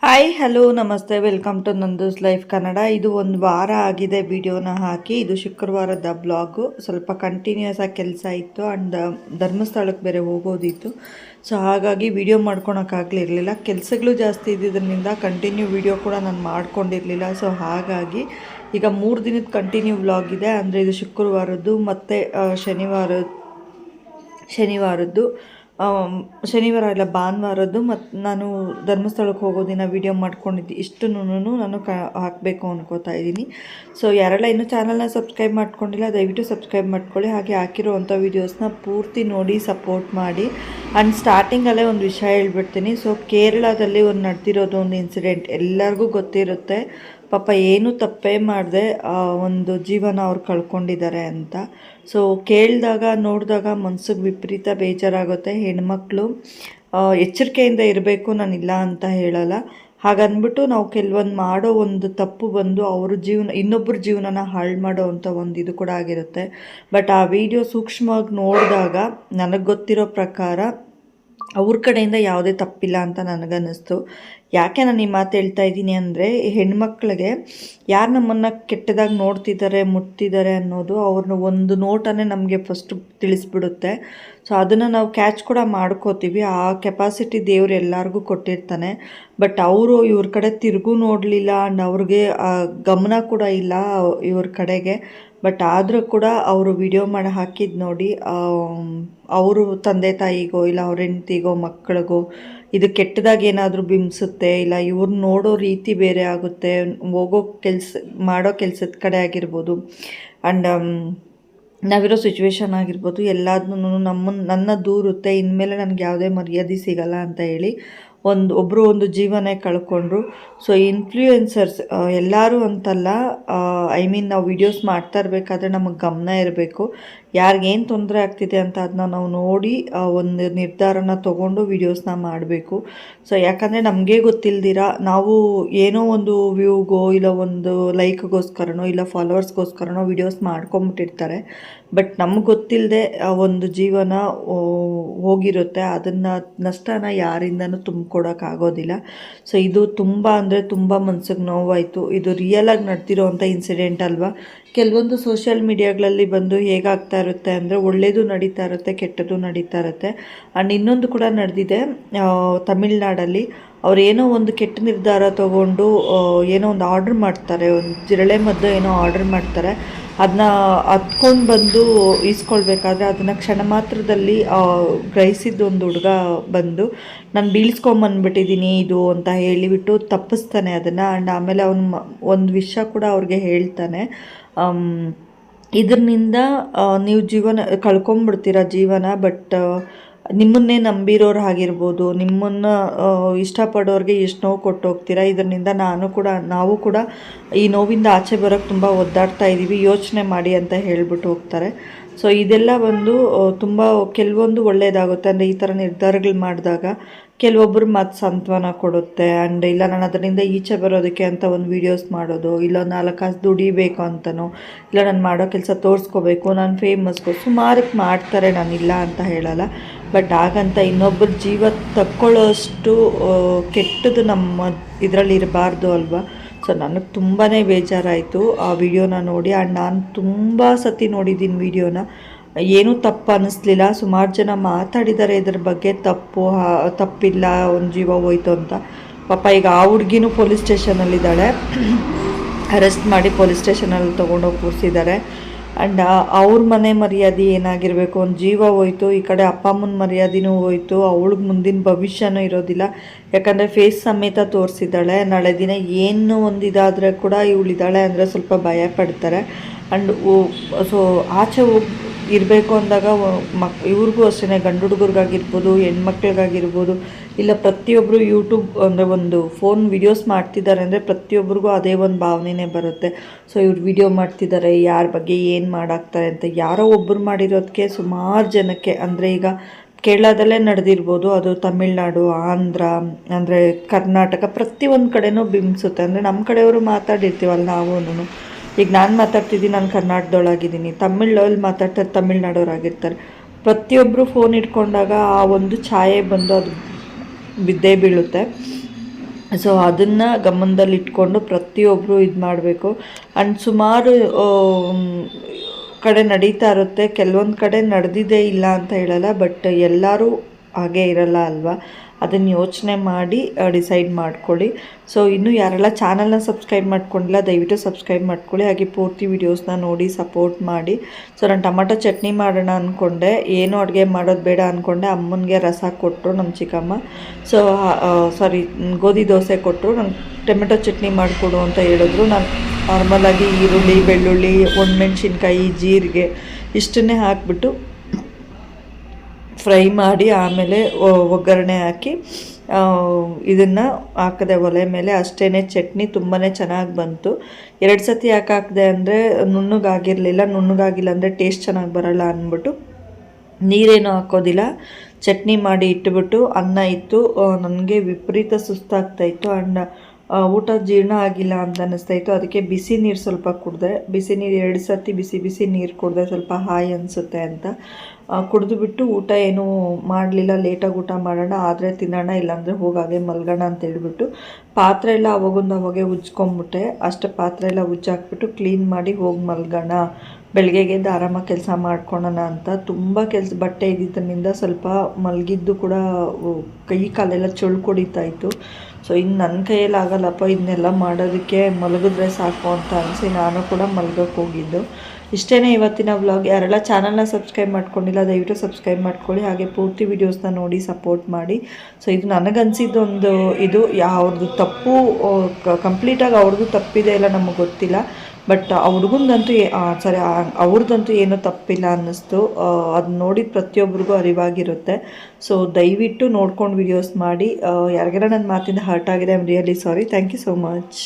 Hi hello ನಮಸ್ತೆ welcome to ನಂದೂಸ್ life Kannada. ಇದು ಒಂದು ವಾರ ಆಗಿದೆ ವಿಡಿಯೋನ ಹಾಕಿ. ಇದು ಶುಕ್ರವಾರದ ಬ್ಲಾಗು. ಸ್ವಲ್ಪ ಕಂಟಿನ್ಯೂಸ್ ಆಗಿ ಕೆಲಸ ಇತ್ತು ಆ್ಯಂಡ್ ಧರ್ಮಸ್ಥಳಕ್ಕೆ ಬೇರೆ ಹೋಗೋದಿತ್ತು. ಸೊ ಹಾಗಾಗಿ ವಿಡಿಯೋ ಮಾಡ್ಕೊಳಕ್ಕಾಗಲಿರಲಿಲ್ಲ. ಕೆಲಸಗಳು ಜಾಸ್ತಿ ಇದ್ದಿದ್ದರಿಂದ ಕಂಟಿನ್ಯೂ ವಿಡಿಯೋ ಕೂಡ ನಾನು ಮಾಡ್ಕೊಂಡಿರಲಿಲ್ಲ. ಸೊ ಹಾಗಾಗಿ ಈಗ 3 ದಿನದ ಕಂಟಿನ್ಯೂ ವ್ಲಾಗ್ ಇದೆ. ಅಂದರೆ ಇದು ಶುಕ್ರವಾರದ್ದು ಮತ್ತು ಶನಿವಾರ ಇಲ್ಲ ಭಾನುವಾರದ್ದು ಮತ್ತು ನಾನು ಧರ್ಮಸ್ಥಳಕ್ಕೆ ಹೋಗೋ ದಿನ ವೀಡಿಯೋ ಮಾಡ್ಕೊಂಡಿದ್ದು ಇಷ್ಟನ್ನು ನಾನು ಹಾಕಬೇಕು ಅನ್ಕೋತಾ ಇದ್ದೀನಿ. ಸೊ ಯಾರೆಲ್ಲ ಇನ್ನೂ ಚಾನಲ್ನ ಸಬ್ಸ್ಕ್ರೈಬ್ ಮಾಡ್ಕೊಂಡಿಲ್ಲ ದಯವಿಟ್ಟು ಸಬ್ಸ್ಕ್ರೈಬ್ ಮಾಡ್ಕೊಳ್ಳಿ. ಹಾಗೆ ಹಾಕಿರೋವಂಥ ವೀಡಿಯೋಸ್ನ ಪೂರ್ತಿ ನೋಡಿ ಸಪೋರ್ಟ್ ಮಾಡಿ. ಆ್ಯಂಡ್ ಸ್ಟಾರ್ಟಿಂಗಲ್ಲೇ ಒಂದು ವಿಷಯ ಹೇಳ್ಬಿಡ್ತೀನಿ. ಸೊ ಕೇರಳದಲ್ಲಿ ಒಂದು ನಡೆದಿರೋದು ಒಂದು ಇನ್ಸಿಡೆಂಟ್ ಎಲ್ಲರಿಗೂ ಗೊತ್ತಿರುತ್ತೆ. ಪಾಪ ಏನೂ ತಪ್ಪೇ ಮಾಡದೆ ಒಂದು ಜೀವನ ಅವ್ರು ಕಳ್ಕೊಂಡಿದ್ದಾರೆ ಅಂತ. ಸೊ ಕೇಳಿದಾಗ ನೋಡಿದಾಗ ಮನ್ಸಿಗೆ ವಿಪರೀತ ಬೇಜಾರಾಗುತ್ತೆ. ಹೆಣ್ಮಕ್ಳು ಎಚ್ಚರಿಕೆಯಿಂದ ಇರಬೇಕು, ನಾನಿಲ್ಲ ಅಂತ ಹೇಳಲ್ಲ. ಹಾಗಂದ್ಬಿಟ್ಟು ನಾವು ಕೆಲವೊಂದು ಮಾಡೋ ಒಂದು ತಪ್ಪು ಬಂದು ಅವ್ರ ಇನ್ನೊಬ್ಬರ ಜೀವನನ ಹಾಳು ಮಾಡೋ ಅಂಥ ಒಂದು ಇದು ಕೂಡ ಆಗಿರುತ್ತೆ. ಬಟ್ ಆ ವಿಡಿಯೋ ಸೂಕ್ಷ್ಮವಾಗಿ ನೋಡಿದಾಗ ನನಗೆ ಗೊತ್ತಿರೋ ಪ್ರಕಾರ ಅವ್ರ ಕಡೆಯಿಂದ ಯಾವುದೇ ತಪ್ಪಿಲ್ಲ ಅಂತ ನನಗನ್ನಿಸ್ತು. ಯಾಕೆ ನಾನು ಈ ಮಾತು ಹೇಳ್ತಾ ಇದ್ದೀನಿ ಅಂದರೆ, ಹೆಣ್ಮಕ್ಳಿಗೆ ಯಾರು ನಮ್ಮನ್ನು ಕೆಟ್ಟದಾಗಿ ನೋಡ್ತಿದ್ದಾರೆ ಮುಟ್ತಿದ್ದಾರೆ ಅನ್ನೋದು ಅವ್ರನ್ನ ಒಂದು ನೋಟನೇ ನಮಗೆ ಫಸ್ಟು ತಿಳಿಸ್ಬಿಡುತ್ತೆ. ಸೊ ಅದನ್ನು ನಾವು ಕ್ಯಾಚ್ ಕೂಡ ಮಾಡ್ಕೋತೀವಿ. ಆ ಕೆಪಾಸಿಟಿ ದೇವ್ರು ಎಲ್ಲರಿಗೂ ಕೊಟ್ಟಿರ್ತಾನೆ. ಬಟ್ ಅವರು ಇವ್ರ ಕಡೆ ತಿರುಗೂ ನೋಡಲಿಲ್ಲ ಆ್ಯಂಡ್ ಅವ್ರಿಗೆ ಗಮನ ಕೂಡ ಇಲ್ಲ ಇವ್ರ ಕಡೆಗೆ. ಬಟ್ ಆದರೂ ಕೂಡ ಅವರು ವಿಡಿಯೋ ಮಾಡಿ ಹಾಕಿದ್ದು ನೋಡಿ ಅವರು ತಂದೆ ತಾಯಿಗೋ ಇಲ್ಲ ಅವ್ರ ಹೆಂಡ್ತಿಗೋ ಮಕ್ಕಳಿಗೋ ಇದು ಕೆಟ್ಟದಾಗಿ ಏನಾದರೂ ಬಿಂಬಿಸುತ್ತೆ, ಇಲ್ಲ ಇವ್ರು ನೋಡೋ ರೀತಿ ಬೇರೆ ಆಗುತ್ತೆ, ಮಾಡೋ ಕೆಲಸದ ಕಡೆ ಆಗಿರ್ಬೋದು ಆ್ಯಂಡ್ ನಾವಿರೋ ಸಿಚುವೇಶನ್ ಆಗಿರ್ಬೋದು, ಎಲ್ಲದನ್ನೂ ನನ್ನ ದೂರುತ್ತೆ. ಇನ್ಮೇಲೆ ನನಗೆ ಯಾವುದೇ ಮರ್ಯಾದೆ ಸಿಗಲ್ಲ ಅಂತ ಹೇಳಿ ಒಬ್ಬರು ಒಂದು ಜೀವನ ಕಳ್ಕೊಂಡ್ರು. ಸೊ ಇನ್ಫ್ಲೂಯೆನ್ಸರ್ಸ್ ಎಲ್ಲರೂ ಅಂತಲ್ಲ, ನಾವು ವಿಡಿಯೋಸ್ ಮಾಡ್ತಾ ಇರಬೇಕಾದ್ರೆ ನಮಗೆ ಗಮನ ಇರಬೇಕು. ಯಾರಿಗೇನು ತೊಂದರೆ ಆಗ್ತಿದೆ ಅಂತ ಅದನ್ನ ನಾವು ನೋಡಿ ಒಂದು ನಿರ್ಧಾರನ ತೊಗೊಂಡು ವೀಡಿಯೋಸ್ನ ಮಾಡಬೇಕು. ಸೊ ಯಾಕಂದರೆ ನಮಗೆ ಗೊತ್ತಿಲ್ದಿರ ನಾವು ಏನೋ ಒಂದು ವ್ಯೂಗೋ ಇಲ್ಲ ಒಂದು ಲೈಕ್ಗೋಸ್ಕರನೋ ಇಲ್ಲ ಫಾಲೋವರ್ಸ್ಗೋಸ್ಕರನೋ ವೀಡಿಯೋಸ್ ಮಾಡ್ಕೊಂಬಿಟ್ಟಿರ್ತಾರೆ. ಬಟ್ ನಮ್ಗೆ ಗೊತ್ತಿಲ್ಲದೆ ಒಂದು ಜೀವನ ಹೋಗಿರುತ್ತೆ. ಅದನ್ನು ನಷ್ಟನ ಯಾರಿಂದನೂ ತುಂಬಿಕೊಡೋಕ್ಕಾಗೋದಿಲ್ಲ. ಸೊ ಇದು ತುಂಬ ಅಂದರೆ ತುಂಬ ಮನ್ಸಿಗೆ ನೋವಾಯಿತು. ಇದು ರಿಯಲಾಗಿ ನಡೆದಿರೋವಂಥ ಇನ್ಸಿಡೆಂಟ್ ಅಲ್ವಾ. ಕೆಲವೊಂದು ಸೋಷಿಯಲ್ ಮೀಡಿಯಾಗಳಲ್ಲಿ ಬಂದು ಹೇಗಾಗ್ತಾ ಇರುತ್ತೆ ಅಂದರೆ, ಒಳ್ಳೆಯದು ನಡೀತಾ ಇರುತ್ತೆ, ಕೆಟ್ಟದ್ದು ನಡೀತಾ ಇರುತ್ತೆ. ಆ್ಯಂಡ್ ಇನ್ನೊಂದು ಕೂಡ ನಡೆದಿದೆ ತಮಿಳ್ನಾಡಲ್ಲಿ. ಅವ್ರು ಏನೋ ಒಂದು ಕೆಟ್ಟ ನಿರ್ಧಾರ ತೊಗೊಂಡು ಏನೋ ಒಂದು ಆರ್ಡ್ರ್ ಮಾಡ್ತಾರೆ, ಒಂದು ಜಿರಳೆ ಮದ್ದು ಏನೋ ಆರ್ಡ್ರ್ ಮಾಡ್ತಾರೆ. ಅದನ್ನ ಹತ್ಕೊಂಡು ಬಂದು ಈಸ್ಕೊಳ್ಬೇಕಾದ್ರೆ ಅದನ್ನು ಕ್ಷಣ ಮಾತ್ರದಲ್ಲಿ ಗ್ರಹಿಸಿದ್ದು ಒಂದು ಹುಡುಗ ಬಂದು ನಾನು ಬೀಳ್ಸ್ಕೊಂಬಂದ್ಬಿಟ್ಟಿದ್ದೀನಿ ಇದು ಅಂತ ಹೇಳಿಬಿಟ್ಟು ತಪ್ಪಿಸ್ತಾನೆ ಅದನ್ನು. ಆ್ಯಂಡ್ ಆಮೇಲೆ ಅವನು ಒಂದು ವಿಷಯ ಕೂಡ ಅವ್ರಿಗೆ ಹೇಳ್ತಾನೆ, ಇದರಿಂದ ನೀವು ಜೀವನ ಕಳ್ಕೊಂಬಿಡ್ತೀರ ಜೀವನ. ಬಟ್ ನಿಮ್ಮನ್ನೇ ನಂಬಿರೋರು ಆಗಿರ್ಬೋದು, ನಿಮ್ಮನ್ನು ಇಷ್ಟಪಡೋರಿಗೆ ಎಷ್ಟು ನೋವು ಕೊಟ್ಟು ಹೋಗ್ತೀರಾ. ಇದರಿಂದ ನಾವು ಕೂಡ ಈ ನೋವಿಂದ ಆಚೆ ಬರೋಕ್ಕೆ ತುಂಬ ಒದ್ದಾಡ್ತಾ ಇದ್ದೀವಿ, ಯೋಚನೆ ಮಾಡಿ ಅಂತ ಹೇಳ್ಬಿಟ್ಟು ಹೋಗ್ತಾರೆ. ಸೊ ಇದೆಲ್ಲ ಒಂದು ತುಂಬ ಕೆಲವೊಂದು ಒಳ್ಳೆಯದಾಗುತ್ತೆ. ಅಂದರೆ ಈ ಥರ ನಿರ್ಧಾರಗಳು ಮಾಡಿದಾಗ ಕೆಲವೊಬ್ಬರು ಮಾತು ಸಾಂತ್ವನ ಕೊಡುತ್ತೆ. ಆ್ಯಂಡ್ ಇಲ್ಲ ನಾನು ಅದರಿಂದ ಈಚೆ ಬರೋದಕ್ಕೆ ಅಂತ ಒಂದು ವೀಡಿಯೋಸ್ ಮಾಡೋದು, ಇಲ್ಲ 4 ಕಾಸು ದುಡಿಬೇಕು ಅಂತನೋ, ಇಲ್ಲ ನಾನು ಮಾಡೋ ಕೆಲಸ ತೋರಿಸ್ಕೋಬೇಕು, ನಾನು ಫೇಮಸ್ಗೋ ಸುಮಾರಕ್ಕೆ ಮಾಡ್ತಾರೆ, ನಾನಿಲ್ಲ ಅಂತ ಹೇಳಲ್ಲ. ಬಟ್ ಹಾಗಂತ ಇನ್ನೊಬ್ಬರ ಜೀವ ತಕ್ಕೊಳ್ಳೋಷ್ಟು ಕೆಟ್ಟದ್ದು ನಮ್ಮ ಇದರಲ್ಲಿ ಇರಬಾರ್ದು ಅಲ್ವಾ. ಸೊ ನನಗೆ ತುಂಬಾ ಬೇಜಾರಾಯಿತು ಆ ವಿಡಿಯೋನ ನೋಡಿ. ಆ್ಯಂಡ್ ನಾನು ತುಂಬ ಸತಿ ನೋಡಿದ್ದೀನಿ ವಿಡಿಯೋನ, ಏನೂ ತಪ್ಪು ಅನ್ನಿಸ್ಲಿಲ್ಲ. ಸುಮಾರು ಜನ ಮಾತಾಡಿದ್ದಾರೆ ಇದ್ರ ಬಗ್ಗೆ, ತಪ್ಪಿಲ್ಲ, ಒಂದು ಜೀವ ಹೋಯ್ತು ಅಂತ. ಪಾಪ ಈಗ ಆ ಹುಡುಗಿನೂ ಪೊಲೀಸ್ ಸ್ಟೇಷನಲ್ಲಿದ್ದಾಳೆ, ಅರೆಸ್ಟ್ ಮಾಡಿ ಪೊಲೀಸ್ ಸ್ಟೇಷನಲ್ಲಿ ತೊಗೊಂಡೋಗಿ ಕೂರಿಸಿದ್ದಾರೆ. ಆ್ಯಂಡ್ ಅವ್ರ ಮನೆ ಮರ್ಯಾದೆ ಏನಾಗಿರಬೇಕು, ಒಂದು ಜೀವ ಹೋಯ್ತು, ಈ ಕಡೆ ಅಪ್ಪ ಅಮ್ಮನ ಮರ್ಯಾದೆನೂ ಹೋಯ್ತು, ಅವಳಿಗೆ ಮುಂದಿನ ಭವಿಷ್ಯನೂ ಇರೋದಿಲ್ಲ. ಯಾಕಂದರೆ ಫೇಸ್ ಸಮೇತ ತೋರಿಸಿದ್ದಾಳೆ. ನಾಳೆ ದಿನ ಏನು ಒಂದಿದಾದರೆ ಕೂಡ ಇವಳಿದ್ದಾಳೆ ಅಂದರೆ ಸ್ವಲ್ಪ ಭಯ ಪಡ್ತಾರೆ. ಆ್ಯಂಡ್ ಸೊ ಆಚೆ ಹೋಗಿ ಇರಬೇಕು ಅಂದಾಗ ಇವ್ರಿಗೂ ಅಷ್ಟೇ, ಗಂಡು ಹುಡುಗರಿಗಾಗಿರ್ಬೋದು ಹೆಣ್ಮಕ್ಳಿಗಾಗಿರ್ಬೋದು, ಇಲ್ಲ ಪ್ರತಿಯೊಬ್ಬರು ಯೂಟ್ಯೂಬ್ ಅಂದರೆ ಒಂದು ಫೋನ್ ವಿಡಿಯೋಸ್ ಮಾಡ್ತಿದ್ದಾರೆ ಅಂದರೆ ಪ್ರತಿಯೊಬ್ಬರಿಗೂ ಅದೇ ಒಂದು ಭಾವನೆನೇ ಬರುತ್ತೆ. ಸೊ ಇವ್ರು ವಿಡಿಯೋ ಮಾಡ್ತಿದ್ದಾರೆ, ಯಾರ ಬಗ್ಗೆ ಏನು ಮಾಡಾಕ್ತಾರೆ ಅಂತ. ಯಾರೋ ಒಬ್ಬರು ಮಾಡಿರೋದಕ್ಕೆ ಸುಮಾರು ಜನಕ್ಕೆ, ಅಂದರೆ ಈಗ ಕೇರಳದಲ್ಲೇ ನಡೆದಿರ್ಬೋದು, ಅದು ತಮಿಳ್ನಾಡು, ಆಂಧ್ರ, ಅಂದರೆ ಕರ್ನಾಟಕ, ಪ್ರತಿಯೊಂದು ಕಡೆನೂ ಬಿಂಬಿಸುತ್ತೆ. ಅಂದರೆ ನಮ್ಮ ಕಡೆಯವರು ಮಾತಾಡಿರ್ತೀವಲ್ಲ ನಾವೂ. ಈಗ ನಾನು ಮಾತಾಡ್ತಿದ್ದೀನಿ, ನಾನು ಕರ್ನಾಟಕದೊಳಗಿದ್ದೀನಿ, ತಮಿಳಲ್ಲಿ ಮಾತಾಡ್ತಾರೆ ತಮಿಳ್ನಾಡೋರಾಗಿರ್ತಾರೆ. ಪ್ರತಿಯೊಬ್ಬರು ಫೋನ್ ಇಟ್ಕೊಂಡಾಗ ಆ ಒಂದು ಛಾಯೆ ಬಂದು ಅದು ಬಿದ್ದೇ ಬೀಳುತ್ತೆ. ಸೊ ಅದನ್ನು ಗಮನದಲ್ಲಿ ಇಟ್ಕೊಂಡು ಪ್ರತಿಯೊಬ್ಬರು ಇದು ಮಾಡಬೇಕು. ಆ್ಯಂಡ್ ಸುಮಾರು ಕಡೆ ನಡೀತಾ ಇರುತ್ತೆ, ಕೆಲವೊಂದು ಕಡೆ ನಡೆದಿದೆ ಇಲ್ಲ ಅಂತ ಹೇಳಲ್ಲ, ಬಟ್ ಎಲ್ಲರೂ ಹಾಗೇ ಇರಲ್ಲ ಅಲ್ವಾ, ಅದನ್ನು ಯೋಚನೆ ಮಾಡಿ ಡಿಸೈಡ್ ಮಾಡ್ಕೊಳ್ಳಿ. ಸೊ ಇನ್ನೂ ಯಾರೆಲ್ಲ ಚಾನಲ್ನ ಸಬ್ಸ್ಕ್ರೈಬ್ ಮಾಡ್ಕೊಂಡಿಲ್ಲ ದಯವಿಟ್ಟು ಸಬ್ಸ್ಕ್ರೈಬ್ ಮಾಡ್ಕೊಳ್ಳಿ, ಹಾಗೆ ಪೂರ್ತಿ ವೀಡಿಯೋಸ್ನ ನೋಡಿ ಸಪೋರ್ಟ್ ಮಾಡಿ. ಸೊ ನಾನು ಟೊಮಾಟೊ ಚಟ್ನಿ ಮಾಡೋಣ ಅಂದ್ಕೊಂಡೆ, ಏನು ಅಡುಗೆ ಮಾಡೋದು ಬೇಡ ಅಂದ್ಕೊಂಡೆ. ಅಮ್ಮನಿಗೆ ರಸ ಕೊಟ್ಟರು ನಮ್ಮ ಚಿಕ್ಕಮ್ಮ, ಸೊ ಗೋಧಿ ದೋಸೆ ಕೊಟ್ಟರು, ನಂಗೆ ಟೊಮೆಟೊ ಚಟ್ನಿ ಮಾಡಿಕೊಡು ಅಂತ ಹೇಳಿದ್ರು. ನಾನು ನಾರ್ಮಲಾಗಿ ಈರುಳ್ಳಿ, ಬೆಳ್ಳುಳ್ಳಿ, ಒಣಮೆಣ್ಸಿನ್ಕಾಯಿ, ಜೀರಿಗೆ ಇಷ್ಟನ್ನೇ ಹಾಕಿಬಿಟ್ಟು ಫ್ರೈ ಮಾಡಿ ಆಮೇಲೆ ಒಗ್ಗರಣೆ ಹಾಕಿ ಇದನ್ನು ಹಾಕಿದೆ ಒಲೆ ಮೇಲೆ. ಅಷ್ಟೇ, ಚಟ್ನಿ ತುಂಬಾ ಚೆನ್ನಾಗಿ ಬಂತು. 2 ಸತಿ ಯಾಕೆ ಹಾಕಿದೆ ಅಂದರೆ ನುಣ್ಣಗಾಗಿಲ್ಲ ಅಂದರೆ ಟೇಸ್ಟ್ ಚೆನ್ನಾಗಿ ಬರೋಲ್ಲ ಅಂದ್ಬಿಟ್ಟು ನೀರೇನು ಹಾಕೋದಿಲ್ಲ, ಚಟ್ನಿ ಮಾಡಿ ಇಟ್ಬಿಟ್ಟು ಅನ್ನ ಇತ್ತು. ನನಗೆ ವಿಪರೀತ ಸುಸ್ತಾಗ್ತಾಯಿತ್ತು ಆ್ಯಂಡ್ ಊಟ ಜೀರ್ಣ ಆಗಿಲ್ಲ ಅಂತ ಅನ್ನಿಸ್ತಾಯಿತ್ತು. ಅದಕ್ಕೆ ಬಿಸಿ ನೀರು ಸ್ವಲ್ಪ ಕುಡಿದೆ, ಬಿಸಿ ನೀರು 2 ಸತಿ ಬಿಸಿ ನೀರು ಕುಡಿದೆ, ಸ್ವಲ್ಪ ಹಾಯ್ ಅನಿಸುತ್ತೆ ಅಂತ ಕುಡಿದುಬಿಟ್ಟು ಊಟ ಏನೂ ಮಾಡಲಿಲ್ಲ. ಲೇಟಾಗಿ ಊಟ ಮಾಡೋಣ, ಆದರೆ ತಿನ್ನೋಣ, ಇಲ್ಲಾಂದರೆ ಹೋಗಾಗೆ ಮಲ್ಗೋಣ ಅಂತ ಹೇಳ್ಬಿಟ್ಟು ಪಾತ್ರೆ ಎಲ್ಲ ಅವಾಗೆ ಉಜ್ಕೊಂಬಿಟ್ಟೆ. ಅಷ್ಟು ಪಾತ್ರೆ ಎಲ್ಲ ಉಜ್ಜಾಕ್ಬಿಟ್ಟು ಕ್ಲೀನ್ ಮಾಡಿ ಹೋಗಿ ಮಲ್ಗೋಣ, ಬೆಳಗ್ಗೆಗೆ ಎದ್ದು ಆರಾಮಾಗಿ ಕೆಲಸ ಮಾಡ್ಕೊಳ್ಳೋಣ ಅಂತ. ತುಂಬ ಬಟ್ಟೆ ಇದ್ದಿದ್ದರಿಂದ ಸ್ವಲ್ಪ ಮಲಗಿದ್ದು ಕೂಡ ಕೈ ಕಾಲೆಲ್ಲ ಚೊಳ್ಕೊಡಿತಾಯಿತ್ತು. ಸೊ ಇನ್ನು ನನ್ನ ಕೈಯಲ್ಲಿ ಆಗಲ್ಲಪ್ಪ ಇದನ್ನೆಲ್ಲ ಮಾಡೋದಕ್ಕೆ, ಮಲಗಿದ್ರೆ ಸಾಕು ಅಂತ ಅನಿಸಿ ನಾನು ಕೂಡ ಮಲ್ಗೋಕ್ಕೆ ಹೋಗಿದ್ದು. ಇಷ್ಟೇ ಇವತ್ತಿನ ವ್ಲಾಗ್. ಯಾರೆಲ್ಲ ಚಾನಲ್ನ ಸಬ್ಸ್ಕ್ರೈಬ್ ಮಾಡ್ಕೊಂಡಿಲ್ಲ ದಯವಿಟ್ಟು ಸಬ್ಸ್ಕ್ರೈಬ್ ಮಾಡ್ಕೊಳ್ಳಿ, ಹಾಗೆ ಪೂರ್ತಿ ವೀಡಿಯೋಸ್ನ ನೋಡಿ ಸಪೋರ್ಟ್ ಮಾಡಿ. ಸೊ ಇದು ನನಗನ್ಸಿದ್ದೊಂದು ಇದು ಅವ್ರದ್ದು ತಪ್ಪು ಕಂಪ್ಲೀಟಾಗಿ ಅವ್ರದ್ದು ತಪ್ಪಿದೆ ಇಲ್ಲ ನಮಗೆ ಗೊತ್ತಿಲ್ಲ, ಬಟ್ ಆ ಹುಡುಗಂದಂತೂ ಅವ್ರದ್ದಂತೂ ಏನೂ ತಪ್ಪಿಲ್ಲ ಅನ್ನಿಸ್ತು. ಅದು ನೋಡಿದ ಪ್ರತಿಯೊಬ್ಬರಿಗೂ ಅರಿವಾಗಿರುತ್ತೆ. ಸೊ ದಯವಿಟ್ಟು ನೋಡ್ಕೊಂಡು ವೀಡಿಯೋಸ್ ಮಾಡಿ. ಯಾರಿಗಾರ ನನ್ನ ಮಾತಿಂದ ಹರ್ಟ್ ಆಗಿದೆ, I am really sorry. Thank you so much.